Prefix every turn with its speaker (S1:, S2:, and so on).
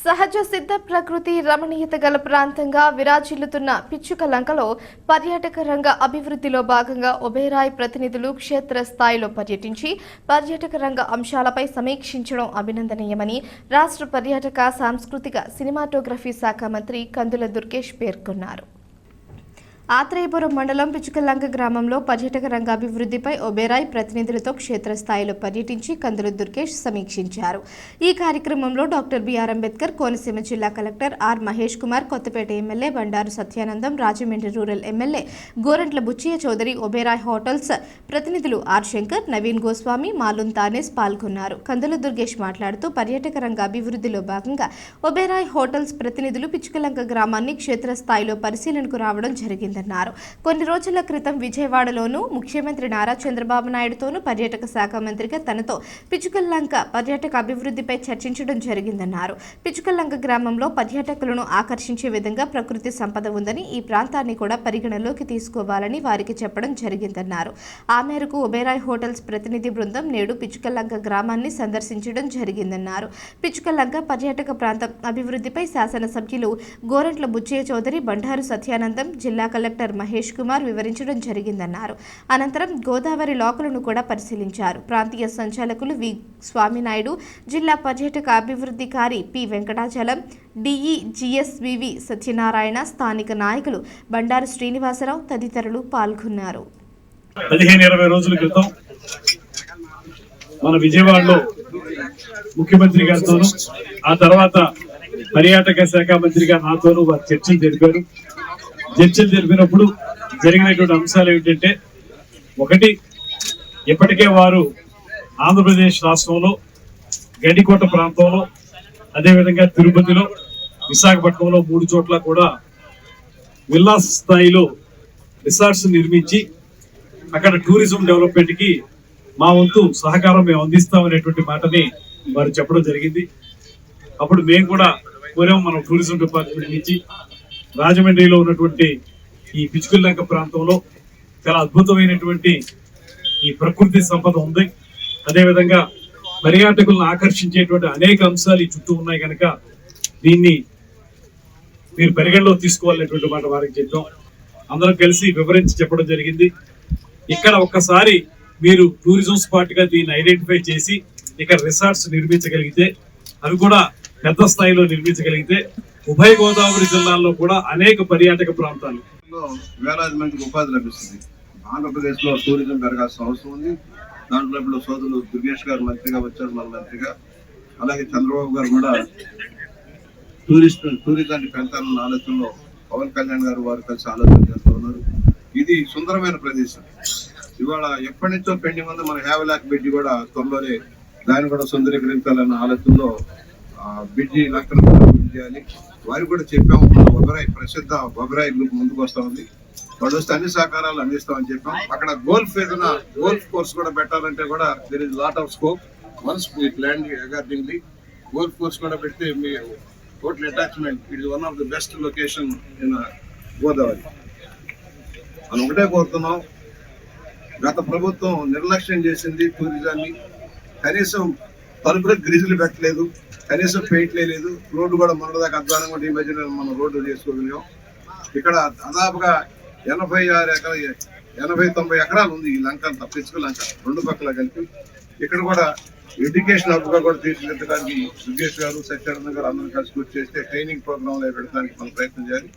S1: సహజ సిద్ధ ప్రకృతి రమణీయత గల ప్రాంతంగా విరాజిల్లుతున్న పిచ్చుకలంకలో పర్యాటక రంగ అభివృద్ధిలో భాగంగా ఒబేరాయ్ ప్రతినిధులు క్షేత్రస్థాయిలో పర్యటించి పర్యాటక రంగ అంశాలపై సమీక్షించడం అభినందనీయమని రాష్ట్ర పర్యాటక సాంస్కృతిక సినిమాటోగ్రఫీ శాఖ మంత్రి కందుల దుర్గేష్ పేర్కొన్నారు. ఆత్రేయపురం మండలం పిచ్చుకలంక గ్రామంలో పర్యాటక రంగ అభివృద్ధిపై ఒబేరాయ్ ప్రతినిధులతో క్షేత్రస్థాయిలో పర్యటించి కందుల దుర్గేష్ సమీక్షించారు. ఈ కార్యక్రమంలో డాక్టర్ బిఆర్ అంబేద్కర్, కోనసీమ జిల్లా collector R Mahesh Kumar, Kothapeta MLA Bandaru Satyanandam, Rajahmundry rural MLA Gorantla Buchaiah Chowdary, Oberoi hotels ప్రతినిధులు ఆర్ శంకర్, నవీన్ గోస్వామి, మాలున్ తానేస్ పాల్గొన్నారు. కందుల దుర్గేష్ మాట్లాడుతూ పర్యాటక రంగ అభివృద్ధిలో భాగంగా ఒబేరాయ్ హోటల్స్ ప్రతినిధులు పిచ్చుకలంక గ్రామాన్ని క్షేత్రస్థాయిలో పరిశీలనకు రావడం జరిగింది. కొన్ని రోజుల క్రితం విజయవాడలోనూ ముఖ్యమంత్రి నారా చంద్రబాబు నాయుడుతోనూ పర్యాటక శాఖ మంత్రిగా తనతో పిచ్చుకలంక పర్యాటక అభివృద్ధిపై చర్చించడం జరిగిందన్నారు. పిచ్చుకలంక గ్రామంలో పర్యాటకులను ఆకర్షించే విధంగా ప్రకృతి సంపద ఉందని, ఈ ప్రాంతాన్ని కూడా పరిగణలోకి తీసుకోవాలని వారికి చెప్పడం జరిగిందన్నారు. ఆ మేరకు ఒబేరాయ్ హోటల్స్ ప్రతినిధి బృందం నేడు పిచ్చుకలంక గ్రామాన్ని సందర్శించడం జరిగిందన్నారు. పిచ్చుకలంక పర్యాటక ప్రాంతం అభివృద్ధిపై శాసనసభ్యులు గోరంట్ల బుచ్చయ్య చౌదరి, బండారు సత్యానందం, జిల్లా కలెక్టర్ మహేష్ కుమార్ వివరించడం జరిగిందన్నారు. అనంతరం గోదావరి లోకలను కూడా పరిశీలించారు. ప్రాంతీయ సంచాలకులు వి స్వామినాయుడు, జిల్లా పర్యాటక అభివృద్ధికారి పి వెంకటాచలం, డిఈ జిఎస్వివి సత్యనారాయణ, స్థానిక నాయకులు బండారు శ్రీనివాసరావు తదితరులు పాల్గొన్నారు.
S2: 15-20 రోజుల క్రితం మన విజయవాడలో ముఖ్యమంత్రి గారితోనూ, ఆ తర్వాత పర్యాటక శాఖ మంత్రిగా నాతోనూ వారు చర్చలు జరిపినప్పుడు జరిగినటువంటి అంశాలు ఏమిటంటే, ఒకటి, ఇప్పటికే వారు ఆంధ్రప్రదేశ్ రాష్ట్రంలో గండికోట ప్రాంతంలో, అదేవిధంగా తిరుపతిలో, విశాఖపట్నంలో 3 చోట్ల కూడా విల్లాస్ స్థాయిలో రిసార్ట్స్ నిర్మించి అక్కడ టూరిజం డెవలప్మెంట్ కి మా వంతు సహకారం మేము అందిస్తామనేటువంటి మాటని వారు చెప్పడం జరిగింది. అప్పుడు మేము కూడా కోరాము, మనం టూరిజం డిపార్ట్మెంట్ నుంచి రాజమండ్రిలో ఉన్నటువంటి ఈ పిచ్చుకలంక ప్రాంతంలో చాలా అద్భుతమైనటువంటి ఈ ప్రకృతి సంపద ఉంది. అదేవిధంగా పర్యాటకులను ఆకర్షించేటువంటి అనేక అంశాలు ఈ చుట్టూ ఉన్నాయి కనుక దీన్ని మీరు పరిగణలో తీసుకోవాలనేటువంటి మాట వారికి చెప్పాం. అందరం కలిసి వివరించి చెప్పడం జరిగింది. ఇక్కడ ఒక్కసారి మీరు టూరిజం స్పాట్ గా దీన్ని ఐడెంటిఫై చేసి ఇక్కడ రిసార్ట్స్ నిర్మించగలిగితే, అవి కూడా పెద్ద స్థాయిలో నిర్మించగలిగితే ఉభయ గోదావరి జిల్లాల్లో కూడా అనేక పర్యాటక ప్రాంతాలు
S3: వేలాది మందికి ఉపాధి లభిస్తుంది. ఆంధ్రప్రదేశ్ లో టూరిజం పెరగాల్సిన అవసరం ఉంది. దాంట్లో ఇప్పుడు సోదరులు దుర్గేష్ గారు మంత్రిగా వచ్చారు, మన మంత్రిగా. అలాగే చంద్రబాబు గారు కూడా టూరిజాన్ని పెంచాలన్న ఆలోచనలో పవన్ కళ్యాణ్ గారు వారు కలిసి ఆలోచన చేస్తూ ఉన్నారు. ఇది సుందరమైన ప్రదేశం. ఇవాళ ఎప్పటి నుంచో పెండింగ్ ఉంది. మన హ్యావలాక్ బ్రిడ్జి కూడా త్వరలోనే దాన్ని కూడా సుందరీకరించాలన్న ఆలోచనలో బ్రిడ్జి లక్కను చేయాలి. వారికి కూడా చెప్పాము, ఒబేరాయ్ ప్రసిద్ధ ఒబేరాయ్ గ్రూప్ ముందుకు వస్తా ఉంది. వాళ్ళు వస్తే అన్ని సహకారాలు అందిస్తామని చెప్పాం. అక్కడ గోల్ఫ్ ఏదైనా గోల్ఫ్ కోర్స్ కూడా పెట్టాలంటే కూడా there is lot of scope. Once మీ ప్లాన్ అకార్డింగ్లీ గోల్ఫ్ కోర్స్ కూడా పెడితే మీ hotel attachment it is one of the best location in Godavari. మనం ఒకటే కోరుతున్నాం, గత ప్రభుత్వం నిర్లక్ష్యం చేసింది టూరిజాన్ని. కనీసం తలుపులకు గ్రీజులు పెట్టలేదు, కనీసం పెయింట్ లేదు. రోడ్డు కూడా మొన్నదాకా అధ్వానంగా ఈ మధ్యన మనం రోడ్డు చేసుకోగలిగాం. ఇక్కడ దాదాపుగా 80-90 ఎకరాలు ఉంది ఈ లంక అంతా, పిచ్చుకలంక 2 పక్కల కలిపి. ఇక్కడ కూడా ఎడ్యుకేషన్ హబ్గా కూడా తీర్చిదిద్దడానికి దుర్గేష్ గారు, సత్యానంద గారు అందరూ కలిసి చేస్తే ట్రైనింగ్ ప్రోగ్రాంలు పెట్టడానికి మనం ప్రయత్నం చేయాలి.